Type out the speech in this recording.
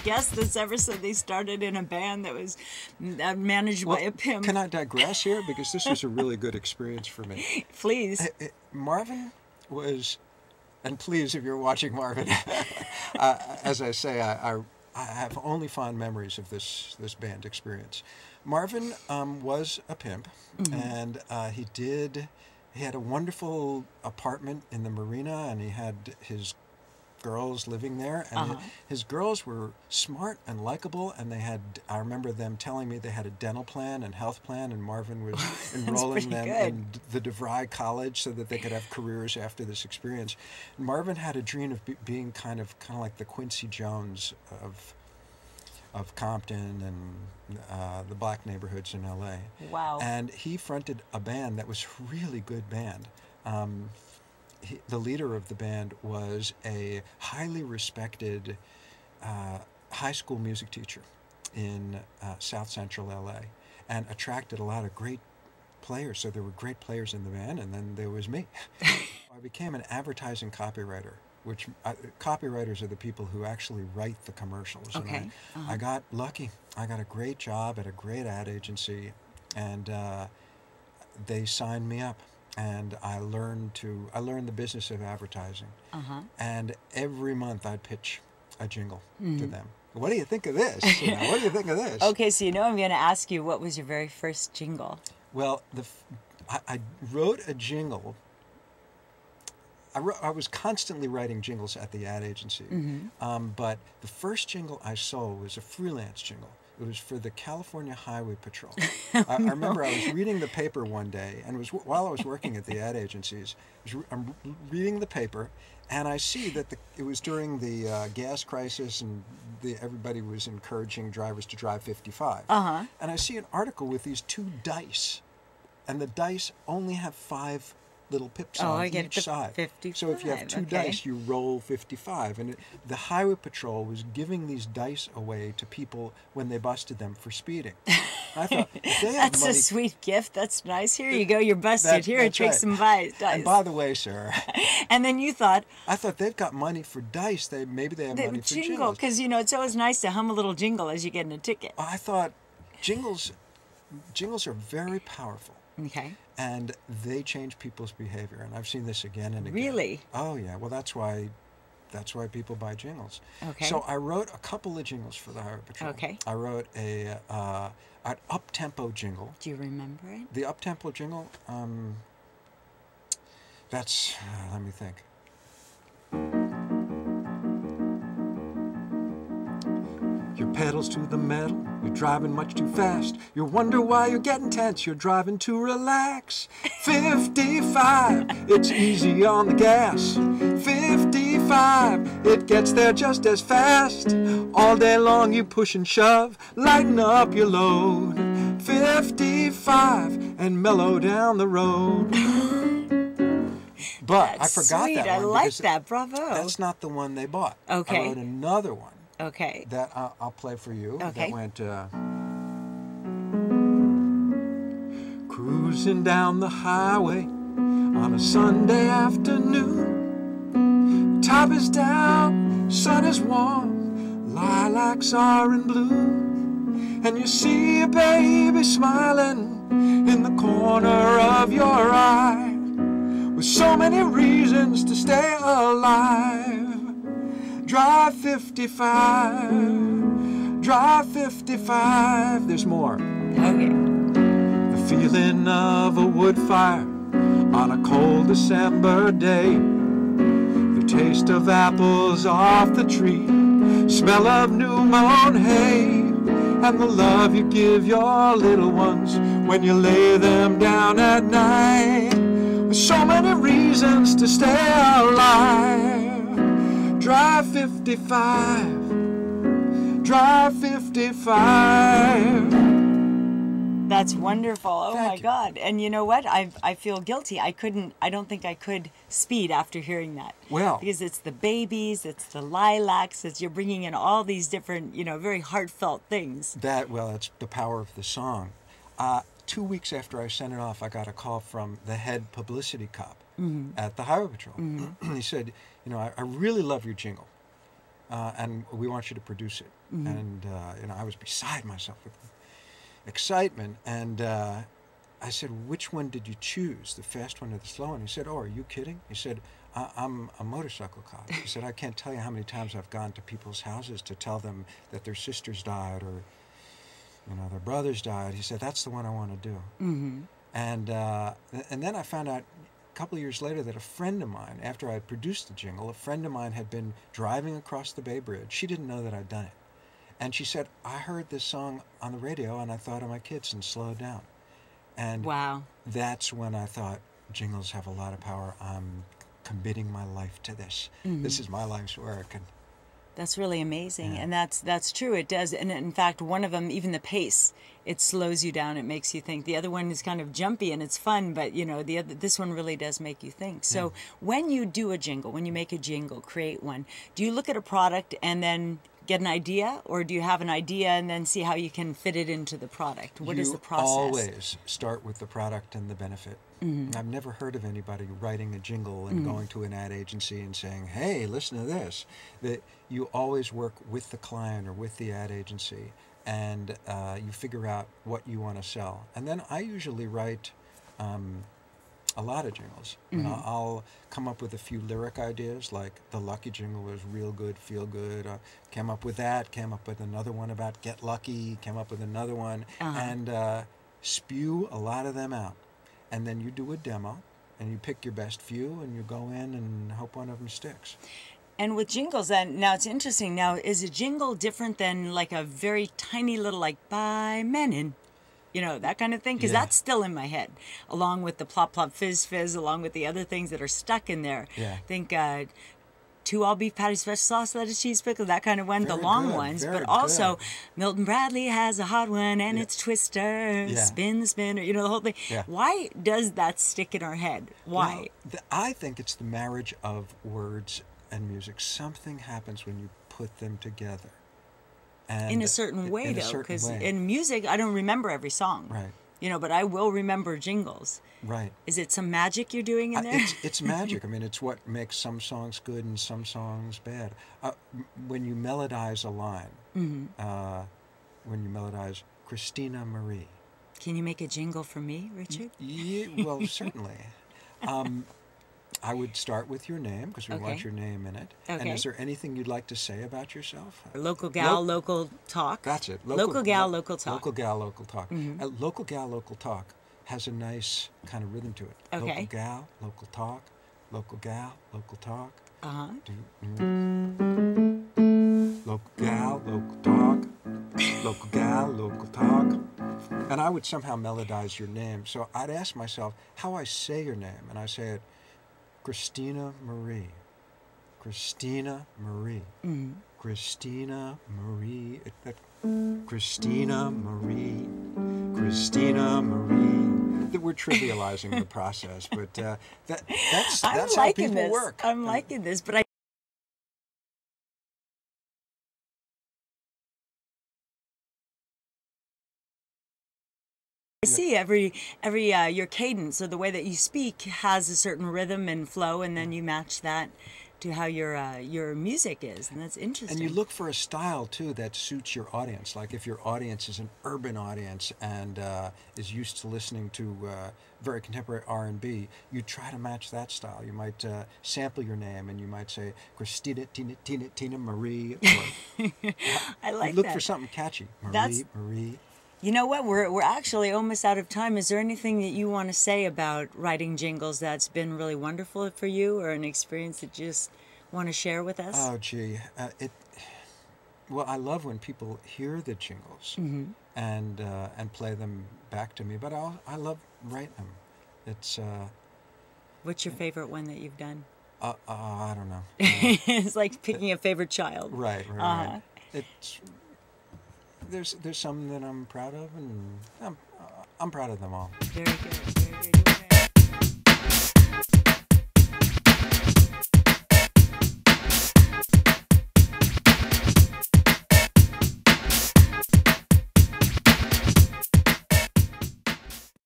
guest that's ever said they started in a band that was managed by a pimp. Can I digress here? Because this was a really good experience for me. Please. Marvin was, and please, if you're watching Marvin, as I say, I have only fond memories of this band experience. Marvin was a pimp, and he had a wonderful apartment in the marina, and he had his girls living there, and his girls were smart and likable, and I remember them telling me they had a dental plan and health plan, and Marvin was enrolling them in the DeVry College so that they could have careers after this experience. And Marvin had a dream of being kind of like the Quincy Jones of Compton and the black neighborhoods in LA. Wow. And he fronted a band that was a really good band. The leader of the band was a highly respected high school music teacher in South Central LA, and attracted a lot of great players. So there were great players in the band, and then there was me. I became an advertising copywriter, which copywriters are the people who actually write the commercials. Okay. And I got lucky. I got a great job at a great ad agency, and they signed me up. And I learned the business of advertising. And every month I'd pitch a jingle to them. What do you think of this? What do you think of this? Okay, so I'm going to ask you, what was your very first jingle? Well, I wrote a jingle. I was constantly writing jingles at the ad agency. But the first jingle I sold was a freelance jingle. It was for the California Highway Patrol. I remember I was reading the paper one day, and it was while I was working at the ad agencies. I'm reading the paper, and I see that it was during the gas crisis, and everybody was encouraging drivers to drive 55. And I see an article with these two dice, and the dice only have 5 little pips on each side. 55. So if you have 2 dice, you roll 55. And the Highway Patrol was giving these dice away to people when they busted them for speeding. I thought, if they have that's money, a sweet gift. That's nice. Here you go. You're busted. Here, take some dice. And by the way, sir. And then you thought. I thought they've got money for dice. Maybe they have money for jingles. Because, it's always nice to hum a little jingle as you get in a ticket. I thought jingles are very powerful. Okay. And they change people's behavior, and I've seen this again and again. Really? Oh yeah. Well, that's why people buy jingles. Okay. So I wrote a couple of jingles for the Highway Patrol. Okay. I wrote an up-tempo jingle. Do you remember it? The up-tempo jingle. That's. Let me think. Your pedals to the metal, you're driving much too fast. You wonder why you're getting tense, you're driving to relax. 55, it's easy on the gas. 55, it gets there just as fast. All day long you push and shove, lighten up your load. 55, and mellow down the road. But That's I forgot sweet. that one. I like that. Bravo. That's not the one they bought. Okay. I wrote another one. Okay. That I'll play for you. Okay. That went, cruising down the highway on a Sunday afternoon. Top is down, sun is warm, lilacs are in bloom. And you see a baby smiling in the corner of your eye, with so many reasons to stay alive. Drive 55, drive 55. There's more. Okay. The feeling of a wood fire on a cold December day. The taste of apples off the tree. Smell of new mown hay. And the love you give your little ones when you lay them down at night. With so many reasons to stay alive. Drive 55, drive 55. That's wonderful. Oh Thank my you. God. And you know what? I feel guilty. I don't think I could speed after hearing that. Well. Because it's the babies, it's the lilacs, you're bringing in all these different, very heartfelt things. That's the power of the song. 2 weeks after I sent it off, I got a call from the head publicity cop at the Highway Patrol. He said, I really love your jingle. and we want you to produce it. And I was beside myself with excitement, and I said, which one did you choose, the fast one or the slow one? He said, oh, are you kidding? He said, I'm a motorcycle cop. He said, I can't tell you how many times I've gone to people's houses to tell them that their sisters died or their brothers died. He said, that's the one I want to do. And then I found out a couple of years later that a friend of mine, after I had produced the jingle, a friend of mine had been driving across the Bay Bridge. She didn't know that I'd done it. And she said, I heard this song on the radio and I thought of my kids and slowed down. And wow. That's when I thought, jingles have a lot of power. I'm committing my life to this. This is my life's work. And that's really amazing. Yeah. And that's true. It does. And in fact, one of them, even the pace, it slows you down. It makes you think. The other one is kind of jumpy and it's fun, but this one really does make you think. So when you do a jingle, when you make a jingle, create one, do you look at a product and then get an idea, or do you have an idea and then see how you can fit it into the product? What is the process? You always start with the product and the benefit. I've never heard of anybody writing a jingle and going to an ad agency and saying, hey, listen to this. That you always work with the client or with the ad agency, and you figure out what you want to sell. And then I usually write a lot of jingles. I'll come up with a few lyric ideas, like the Lucky jingle was real good, feel good. Came up with that, came up with another one about get lucky, came up with another one, and spew a lot of them out. And then you do a demo, and you pick your best few, and you go in and hope one of them sticks. And with jingles, then, now it's interesting. Now, is a jingle different than like a very tiny little, like, by Menon? That kind of thing, because that's still in my head, along with the plop, plop, fizz, fizz, along with the other things that are stuck in there. Yeah. I think 2 all-beef patty, special sauce, lettuce, cheese, pickle, that kind of one, Very the long good, ones. very But also, good. Milton Bradley has a hot one, and it's Twister, spin the spinner, the whole thing. Yeah. Why does that stick in our head? Why? Well, I think it's the marriage of words and music. Something happens when you put them together. And in a certain way, though, because in music, I don't remember every song. Right. But I will remember jingles. Right. Is it some magic you're doing in there? It's magic. I mean, it's what makes some songs good and some songs bad. When you melodize a line, when you melodize Christina Marie. Can you make a jingle for me, Richard? Yeah, well, certainly. I would start with your name, because we want your name in it. Okay. And is there anything you'd like to say about yourself? Local gal, local talk. That's it. Local gal, local talk. Local gal, local talk. Local gal, local talk has a nice kind of rhythm to it. Okay. Local gal, local talk. Local gal, local talk. Local gal, local talk. Local gal, local talk. And I would somehow melodize your name. So I'd ask myself how I say your name. And I say it, Christina Marie. Christina Marie. Christina Marie. Christina Marie. Christina Marie. That we're trivializing the process, but that's how people work. I'm liking this, but I see every your cadence, or the way that you speak, has a certain rhythm and flow, and then you match that to how your music is, and that's interesting. And you look for a style too that suits your audience. Like if your audience is an urban audience and is used to listening to very contemporary R&B, you try to match that style. You might sample your name, and you might say Christina Tina Marie. Or, I like look that. for something catchy. Marie. You know what? We're actually almost out of time. Is there anything that you want to say about writing jingles that's been really wonderful for you, or an experience that you just want to share with us? Oh, gee. Well, I love when people hear the jingles and play them back to me, but I love writing them. It's... What's your favorite one that you've done? I don't know. It's like picking a favorite child. Right. It's... There's some that I'm proud of, and I'm proud of them all. Very good. Very good.